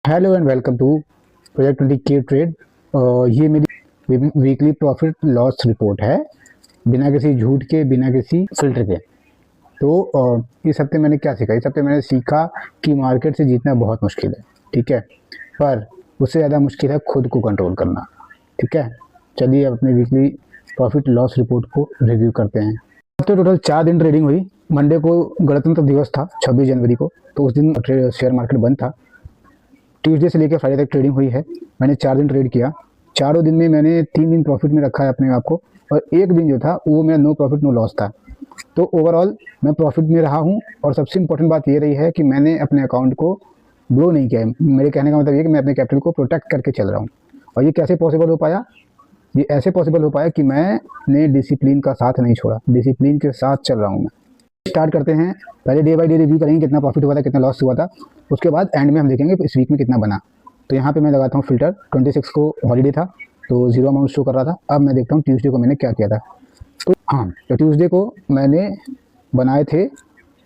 Hello and welcome to project 20K trade. ये मेरी weekly profit loss report है, बिना किसी झूठ के, बिना किसी फिल्टर के। तो इस हफ्ते मैंने क्या सीखा? इस हफ्ते मैंने सीखा कि मार्केट से जीतना बहुत मुश्किल है, ठीक है, पर उससे ज़्यादा मुश्किल है खुद को कंट्रोल करना, ठीक है। चलिए अपने वीकली प्रॉफिट लॉस रिपोर्ट को रिव्यू करते हैं। तो टोटल 4 दिन ट्रेडिंग हुई। मंडे को गणतंत्र दिवस था, 26 जनवरी को, तो उस दिन शेयर मार्केट बंद था। ट्यूसडे से लेकर फ्राइडे तक ट्रेडिंग हुई है। मैंने 4 दिन ट्रेड किया। चारों दिन में मैंने 3 दिन प्रॉफिट में रखा है अपने आप को, और एक दिन जो था वो मेरा नो प्रॉफिट नो लॉस था। तो ओवरऑल मैं प्रॉफिट में रहा हूँ, और सबसे इंपॉर्टेंट बात ये रही है कि मैंने अपने अकाउंट को ब्लो नहीं किया है। मेरे कहने का मतलब ये कि मैं अपने कैपिटल को प्रोटेक्ट करके चल रहा हूँ। और ये कैसे पॉसिबल हो पाया? ये ऐसे पॉसिबल हो पाया कि मैंने डिसिप्लिन का साथ नहीं छोड़ा, डिसिप्लिन के साथ चल रहा हूँ मैं। स्टार्ट करते हैं। पहले डे बाय डे रिव्यू करेंगे, कितना प्रॉफिट हुआ था, कितना लॉस हुआ था। उसके बाद एंड में हम देखेंगे इस वीक में कितना बना। तो यहाँ पे मैं लगाता हूँ फिल्टर। 26 को हॉलीडे था तो जीरो अमाउंट शो कर रहा था। अब मैं देखता हूँ ट्यूसडे को मैंने क्या किया था। तो हाँ, तो ट्यूसडे को मैंने बनाए थे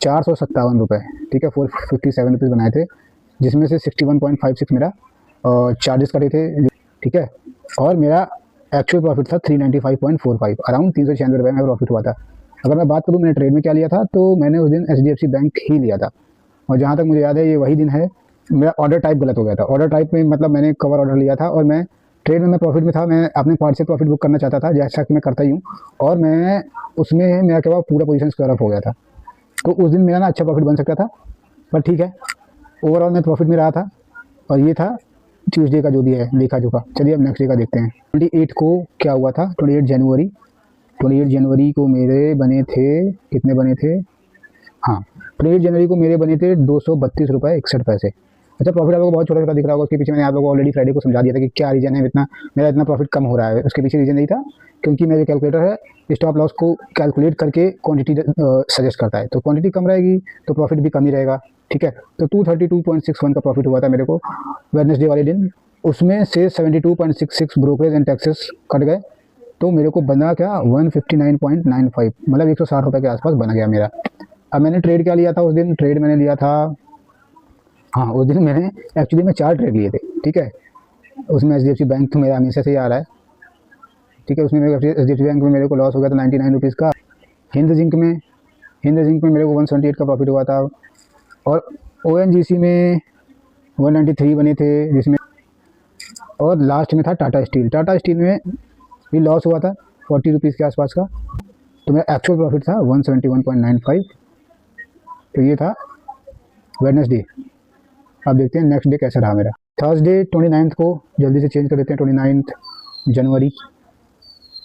457 रुपये, ठीक है, 457 रुपीज़ बनाए थे, जिसमें से 61.56 मेरा चार्जेस कटे थे, ठीक है। और मेरा एक्चुअल प्रॉफिट था 395.45, अराउंड 396 रुपये में प्रॉफिट हुआ था। अगर मैं बात करूँ मैंने ट्रेड में क्या लिया था, तो मैंने उस दिन HDFC बैंक ही लिया था। और जहाँ तक मुझे याद है ये वही दिन है मेरा ऑर्डर टाइप गलत हो गया था। ऑर्डर टाइप में मतलब मैंने कवर ऑर्डर लिया था, और मैं ट्रेड में मैं प्रॉफिट में था। मैं अपने पार्ट से प्रॉफिट बुक करना चाहता था, जैसा कि मैं करता ही हूँ, और मैं उसमें मेरा क्या हुआ, पूरा पोजीशन स्क्वायर अप हो गया था। तो उस दिन मेरा ना अच्छा प्रॉफिट बन सकता था, पर ठीक है, ओवरऑल मैं प्रॉफिट में रहा था। और ये था ट्यूसडे का जो भी है लेखा जोखा। चलिए अब नेक्स्ट डे का देखते हैं। 28 को क्या हुआ था? 28 जनवरी को मेरे बने थे, कितने बने थे? हाँ, 28 जनवरी को मेरे बने थे 232 रुपये 61 पैसे। अच्छा, प्रॉफिट आप लोगों को बहुत छोटा छोटा दिख रहा होगा। उसके पीछे मैंने आप लोगों को ऑलरेडी फ्राइडे को समझा दिया था कि क्या रीज़न है इतना मेरा इतना प्रॉफिट कम हो रहा है। उसके पीछे रीज़न नहीं था, क्योंकि मेरा जो कैलकुलेटर है स्टॉप लॉस को कैलकुलेट करके क्वांटिटी सजेस्ट करता है। तो क्वांटिटी कम रहेगी तो प्रॉफिट भी कम ही रहेगा, ठीक है। तो 232.61 का प्रॉफिट हुआ था मेरे को वेडनेसडे वाले दिन। उसमें से 72.66 ब्रोकरेज एंड टैक्सेस कट गए, तो मेरे को बना क्या, 159.95, मतलब 160 रुपये के आसपास बना गया मेरा। अब मैंने ट्रेड क्या लिया था उस दिन? ट्रेड मैंने लिया था, हाँ, उस दिन मैंने एक्चुअली में 4 ट्रेड लिए थे, ठीक है। उसमें HDFC बैंक तो मेरा हमेशा से ही आ रहा है, ठीक है। उसमें मेरे HDFC बैंक में मेरे को लॉस हो गया था 99 रुपीज़ का। हिंद जिंक में मेरे को 178 का प्रॉफिट हुआ था। और ONGC में 193 बने थे जिसमें, और लास्ट में था टाटा स्टील में भी लॉस हुआ था 40 रुपीज़ के आसपास का। तो मेरा एक्चुअल प्रॉफिट था 171.95। तो ये था वेडनेसडे। अब देखते हैं नेक्स्ट डे कैसा रहा मेरा। थर्सडे 29 को जल्दी से चेंज कर देते हैं, 29 जनवरी।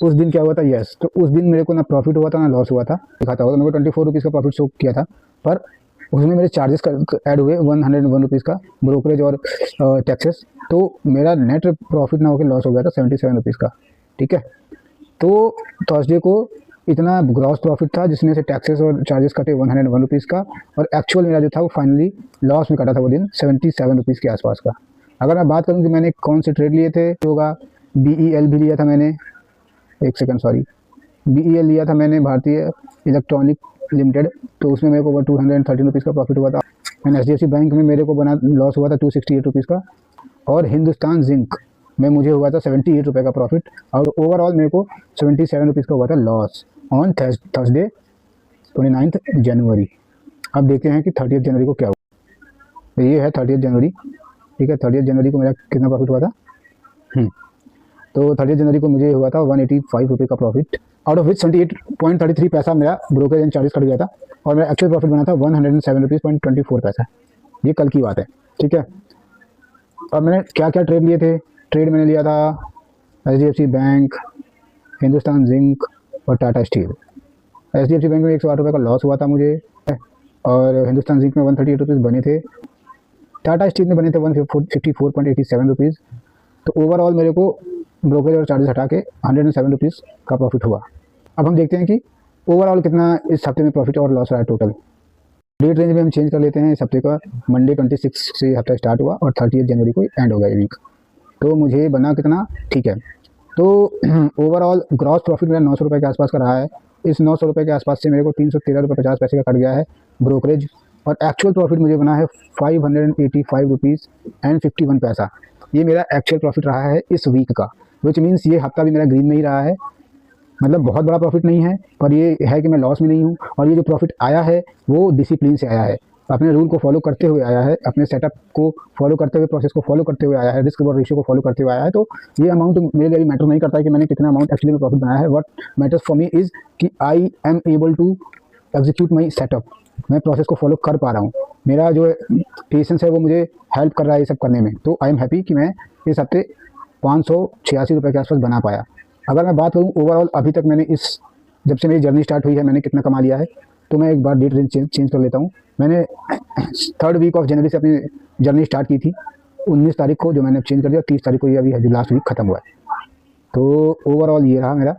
उस दिन क्या हुआ था? यस, तो उस दिन मेरे को ना प्रॉफिट हुआ था ना लॉस हुआ था। दिखाता होगा, मेरे को 24 रुपीज़ का प्रॉफिट शो किया था, पर उसमें मेरे चार्जेस ऐड हुए 101 रुपीज़ का, ब्रोकरेज और टैक्सेस। तो मेरा नेट प्रॉफिट ना होकर लॉस हो गया था 77 रुपीज़ का, ठीक है। तो थर्सडे को इतना ग्रॉस प्रॉफिट था, जिसमें से टैक्सेस और चार्जेस कटे 101 रुपीज़ का, और एक्चुअल मेरा जो था वो फाइनली लॉस में कटा था वो दिन 77 रुपीज़ के आसपास का। अगर मैं बात करूँ कि मैंने कौन से ट्रेड लिए थे, होगा BEL भी लिया था मैंने, एक सेकंड सॉरी, BEL लिया था मैंने, भारतीय इलेक्ट्रॉनिक लिमिटेड। तो उसमें मेरे को 213 रुपीज़ का प्रॉफिट हुआ था। मैंने HDFC बैंक में मेरे को बना लॉस हुआ था 268 रुपीज़ का। और हिंदुस्तान जिंक में मुझे हुआ था 78 रुपये का प्रॉफिट, और ओवरऑल मेरे को 77 रुपीज़ का हुआ था लॉस ऑन थर्सडे 29 जनवरी। अब देखते हैं कि 30 जनवरी को क्या हुआ। तो ये है 30 जनवरी, ठीक है। 30 जनवरी को मेरा कितना प्रॉफिट हुआ था? तो 30 जनवरी को मुझे हुआ था 185 रुपये का प्रॉफिट, आउट ऑफ विच 78.33 पैसा मेरा ब्रोकरेज एंड चार्जेस कट गया था। और मेरा एक्चुअल प्रॉफिट बना था 107 रुपीज़ 24 पैसा। ये कल की बात है, ठीक है। और मैंने क्या क्या ट्रेड लिए थे? ट्रेड मैंने लिया था HDFC बैंक, हिंदुस्तान जिंक और टाटा स्टील। HDFC बैंक में 108 रुपये का लॉस हुआ था मुझे, और हिंदुस्तान जिंक में 138 रुपीज़ बने थे। टाटा स्टील में बने थे 154.87 रुपीज़। तो ओवरऑल मेरे को ब्रोकरेज और चार्जेस हटा के 107 रुपीज़ का प्रॉफिट हुआ। अब हम देखते हैं कि ओवरऑल कितना इस हफ्ते में प्रॉफिट और लॉस रहा है टोटल। डेट रेंज में हम चेंज कर लेते हैं। इस हफ्ते का मंडे 26 से हफ्ता स्टार्ट हुआ और 30 जनवरी को एंड हो गया ये वीक। तो मुझे बना कितना, ठीक है। तो ओवरऑल ग्रॉस प्रॉफिट मेरा 900 रुपये के आसपास का रहा है। इस 900 रुपये के आसपास से मेरे को 313 रुपये 50 पैसे का कट गया है ब्रोकरेज और एक्चुअल प्रॉफिट मुझे बना है 585 रुपीज़ एंड 51 पैसा। ये मेरा एक्चुअल प्रॉफिट रहा है इस वीक का, विच मीन्स ये हफ्ता भी मेरा ग्रीन में ही रहा है। मतलब बहुत बड़ा प्रॉफिट नहीं है, पर ये है कि मैं लॉस में नहीं हूँ। और ये जो प्रॉफिट आया है वो डिसिप्लिन से आया है, अपने रूल को फॉलो करते हुए आया है, अपने सेटअप को फॉलो करते हुए, प्रोसेस को फॉलो करते हुए आया है, रिस्क रिवॉर्ड रेशियो को फॉलो करते हुए आया है। तो ये अमाउंट मेरे लिए मैटर नहीं करता है कि मैंने कितना अमाउंट एक्चुअली में प्रॉफिट बनाया है। What matters for me is कि I am able to execute my setup. मैं प्रोसेस को फॉलो कर पा रहा हूँ, मेरा जो पेशेंस है वो मुझे हेल्प कर रहा है ये सब करने में। तो आई एम हैप्पी कि मैं इस हफ्ते 586 रुपये के आसपास बना पाया। अगर मैं बात करूँ ओवरऑल अभी तक मैंने इस जब से मेरी जर्नी स्टार्ट हुई है मैंने कितना कमा लिया है, तो मैं एक बार डेट रेंज चेंज कर लेता हूँ। मैंने 3rd वीक ऑफ जनवरी से अपनी जर्नी स्टार्ट की थी, 19 तारीख को जो मैंने चेंज कर दिया, 30 तारीख को ये अभी जो लास्ट वीक ख़त्म हुआ है। तो ओवरऑल ये रहा मेरा।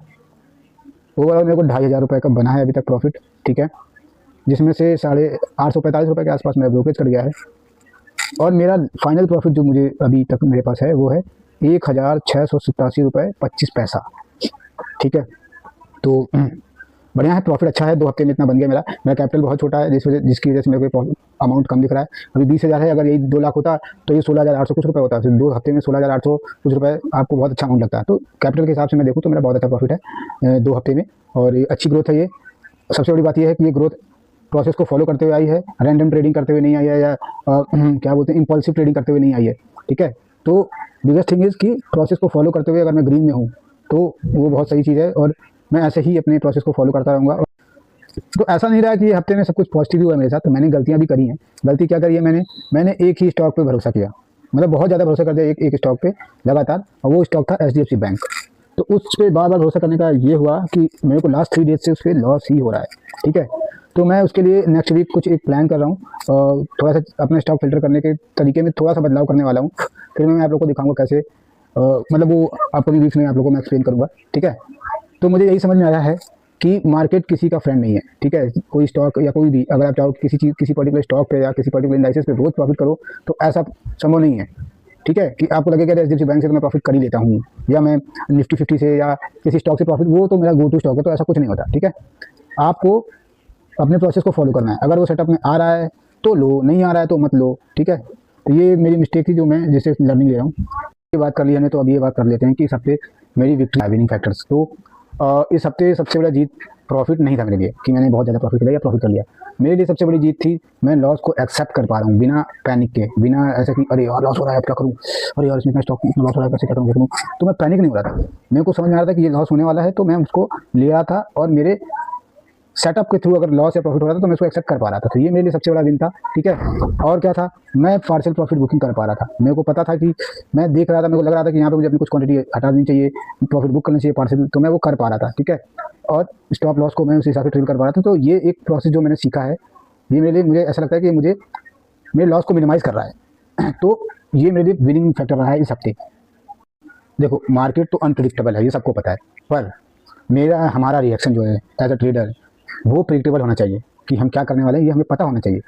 ओवरऑल मेरे को 2500 रुपये का बना है अभी तक प्रॉफिट, ठीक है, जिसमें से 845 रुपये के आसपास मेरा ब्रोकरेज कट गया है। और मेरा फाइनल प्रॉफिट जो मुझे अभी तक मेरे पास है वो है 1687 रुपये 25 पैसा, ठीक है। तो बढ़िया है, प्रॉफिट अच्छा है, 2 हफ्ते में इतना बन गया मेरा कैपिटल बहुत छोटा है जिसकी वजह से मेरे को अमाउंट कम दिख रहा है। अभी 20,000 है, अगर यही 2 लाख होता तो ये 16,800 कुछ रुपये होता है। 2 हफ्ते में 16,800 कुछ रुपये आपको बहुत अच्छा अमाउंट लगता है। तो कैपिटल के हिसाब से मैं देखूँ तो मेरा बहुत अच्छा प्रॉफिट है 2 हफ्ते में, और ये अच्छी ग्रोथ है। ये सबसे बड़ी बात यह है कि ये ग्रोथ प्रोसेस को फॉलो करते हुए आई है, रैंडम ट्रेडिंग करते हुए नहीं आई है, या क्या बोलते हैं इम्पल्सिव ट्रेडिंग करते हुए नहीं आई है, ठीक है। तो बिगेस्ट थिंग इज़ कि प्रोसेस को फॉलो करते हुए अगर मैं ग्रीन में हूँ तो वो बहुत सही चीज़ है, और मैं ऐसे ही अपने प्रोसेस को फॉलो करता रहूँगा। तो ऐसा नहीं रहा कि ये हफ्ते में सब कुछ पॉजिटिव हुआ मेरे साथ, तो मैंने गलतियाँ भी करी हैं। गलती क्या करी है मैंने एक ही स्टॉक पे भरोसा किया, मतलब बहुत ज़्यादा भरोसा कर दिया एक स्टॉक पे लगातार, और वो स्टॉक था HDFC बैंक। तो उस पर बार बार भरोसा करने का ये हुआ कि मेरे को लास्ट 3 डेज से उस पर लॉस ही हो रहा है, ठीक है। तो मैं उसके लिए नेक्स्ट वीक कुछ एक प्लान कर रहा हूँ, थोड़ा सा अपने स्टॉक फिल्टर करने के तरीके में थोड़ा सा बदलाव करने वाला हूँ। फिर मैं आप लोग को दिखाऊंगा कैसे, मतलब वो आपको भी वीक्स में आप लोगों को मैं एक्सप्लेन करूँगा, ठीक है। तो मुझे यही समझ में आया है कि मार्केट किसी का फ्रेंड नहीं है, ठीक है। कोई स्टॉक या कोई भी, अगर आप चाहो किसी पर्टिकुलर स्टॉक पे या किसी पर्टिकुलर इंडाइसेस पे रोज प्रॉफिट करो, तो ऐसा संभव नहीं है, ठीक है। कि आपको लगेगा HDFC बैंक से तो मैं प्रॉफिट कर ही लेता हूँ, या मैं निफ्टी 50 से या किसी स्टॉक से प्रॉफिट, वो तो मेरा गो टू स्टॉक है, तो ऐसा कुछ नहीं होता, ठीक है। आपको अपने प्रोसेस को फॉलो करना है। अगर वो सेटअप में आ रहा है तो लो, नहीं आ रहा है तो मत लो, ठीक है। तो ये मेरी मिस्टेक थी जो मैं जिससे लर्निंग ले रहा हूँ। ये बात कर ली हमने, तो अब ये बात कर लेते हैं कि इस हफ्ते मेरी विक्ट्री विनिंग फैक्टर्स। तो इस हफ्ते सबसे बड़ा जीत प्रॉफिट नहीं था मेरे लिए कि मैंने बहुत ज़्यादा प्रॉफिट किया या प्रॉफिट कर लिया। मेरे लिए सबसे बड़ी जीत थी मैं लॉस को एक्सेप्ट कर पा रहा हूँ बिना पैनिक के, बिना ऐसा कि अरे यार लॉस हो रहा है अब क्या करूँ, अरे यार इसमें स्टॉक लॉस हो रहा है कैसे क्या करूँ। तो मैं पैनिक नहीं हो रहा था, मेरे को समझ में आ रहा था कि ये लॉस होने वाला है, तो मैं उसको ले रहा था, और मेरे सेटअप के थ्रू अगर लॉस या प्रॉफिट हो रहा था तो मैं उसको एक्सेप्ट कर पा रहा था। तो ये मेरे लिए सबसे बड़ा विन था, ठीक है। और क्या था, मैं पार्शियल प्रॉफिट बुकिंग कर पा रहा था। मेरे को पता था कि मैं देख रहा था, मेरे को लग रहा था कि यहाँ पे मुझे अपनी कुछ क्वांटिटी हटा देनी चाहिए, प्रॉफिट बुक करना चाहिए पार्शियल, तो मैं वो कर पा रहा था, ठीक है। और स्टॉप लॉस को मैं उस हिसाब से ट्रिम कर पा रहा था। तो ये एक प्रोसेस जो मैंने सीखा है, ये मेरे लिए, मुझे ऐसा लगता है कि मुझे मेरे लॉस को मिनिमाइज़ कर रहा है। तो ये मेरे लिए विनिंग फैक्टर रहा है इस हफ्ते। देखो मार्केट तो अनप्रिडिक्टेबल है, ये सबको पता है, पर हमारा रिएक्शन जो है एज अ ट्रेडर वो प्रिडिक्टेबल होना चाहिए कि हम क्या करने वाले हैं, ये हमें पता होना चाहिए।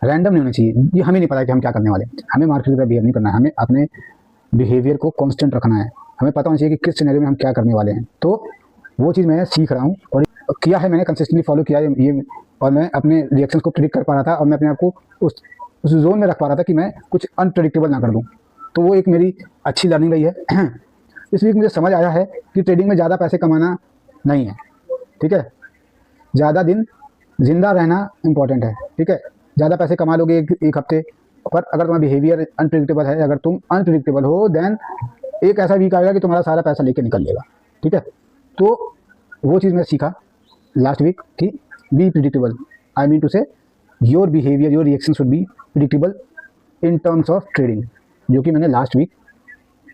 रैंडम नहीं होना चाहिए, ये हमें नहीं पता कि हम क्या करने वाले हैं। हमें मार्केट की तरह बिहेव नहीं करना है, हमें अपने बिहेवियर को कांस्टेंट रखना है। हमें पता होना चाहिए कि किस सिनेरियो में हम क्या करने वाले हैं। तो वो चीज़ मैं सीख रहा हूँ और किया है, मैंने कंसिस्टेंटली फॉलो किया ये, और मैं अपने रिएक्शंस को प्रिडिक्ट कर पा रहा था, और मैं अपने आप को उस जोन में रख पा रहा था कि मैं कुछ अनप्रेडिक्टेबल ना कर दूँ। तो वो एक मेरी अच्छी लर्निंग रही है। इस वीक मुझे समझ आया है कि ट्रेडिंग में ज़्यादा पैसे कमाना नहीं है, ठीक है। ज़्यादा दिन जिंदा रहना इंपॉर्टेंट है, ठीक है। ज़्यादा पैसे कमा लोगे एक हफ्ते, पर अगर तुम्हारा बिहेवियर अनप्रिडिक्टेबल है, अगर तुम अनप्रिडिक्टेबल हो, देन एक ऐसा वीक आएगा कि तुम्हारा सारा पैसा लेके निकल लेगा, ठीक है। तो वो चीज़ मैं सीखा लास्ट वीक कि be predictable, I mean to say your behaviour, your reaction should be predictable in terms of trading, जो कि मैंने लास्ट वीक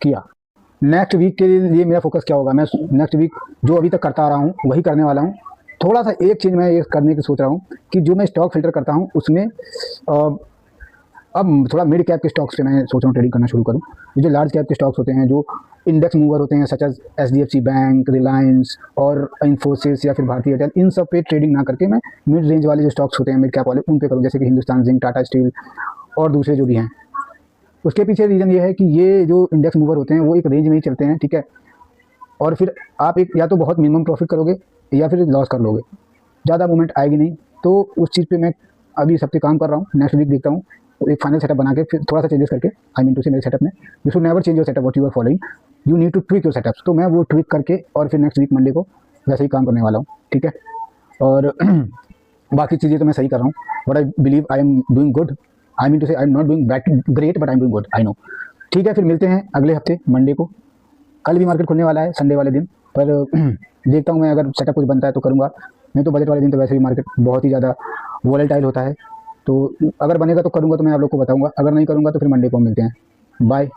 किया। नेक्स्ट वीक के लिए मेरा फोकस क्या होगा, मैं नेक्स्ट वीक जो अभी तक करता आ रहा हूँ वही करने वाला हूँ। थोड़ा सा एक चीज़ मैं ये करने की सोच रहा हूँ कि जो मैं स्टॉक फिल्टर करता हूँ उसमें अब थोड़ा मिड कैप के स्टॉक्स पे मैं सोच रहा हूँ ट्रेडिंग करना शुरू करूँ। जो लार्ज कैप के स्टॉक्स होते हैं, जो इंडेक्स मूवर होते हैं, such as HDFC bank, Reliance और इन्फोसिस या फिर भारतीय एयरटेल, इन सब पे ट्रेडिंग ना करके मैं मिड रेंज वाले जो स्टॉक्स होते हैं, मिड कैप वाले, उन पे करूँ, जैसे कि हिंदुस्तान जिंक, टाटा स्टील और दूसरे जो भी हैं। उसके पीछे रीज़न ये है कि ये जो इंडेक्स मूवर होते हैं वो एक रेंज में ही चलते हैं, ठीक है। और फिर आप एक या तो बहुत मिनिमम प्रॉफिट करोगे या फिर लॉस कर लोगे, ज़्यादा मूवमेंट आएगी नहीं। तो उस चीज़ पे मैं अभी इस हफ्ते काम कर रहा हूँ, नेक्स्ट वीक देखता हूँ एक फाइनल सेटअप बना के फिर थोड़ा सा चेंजेस करके, आई मीन टू से मेरे सेटअप में, you should never change your setup what you are following, you need to tweak your setups. तो मैं वो ट्विक करके और फिर नेक्स्ट वीक मंडे को वैसे ही काम करने वाला हूँ, ठीक है। और बाकी चीज़ें तो मैं सही कर रहा हूँ, but I believe I am doing good, I mean to say I am not doing great but I am doing good, I know. ठीक है, फिर मिलते हैं अगले हफ्ते मंडे को। कल भी मार्केट खुलने वाला है संडे वाले दिन, पर देखता हूँ मैं, अगर सेटअप कुछ बनता है तो करूँगा, नहीं तो बजट वाले दिन तो वैसे भी मार्केट बहुत ही ज़्यादा वॉलेटाइल होता है। तो अगर बनेगा तो करूँगा, तो मैं आप लोग को बताऊँगा, अगर नहीं करूँगा तो फिर मंडे को मिलते हैं। बाय।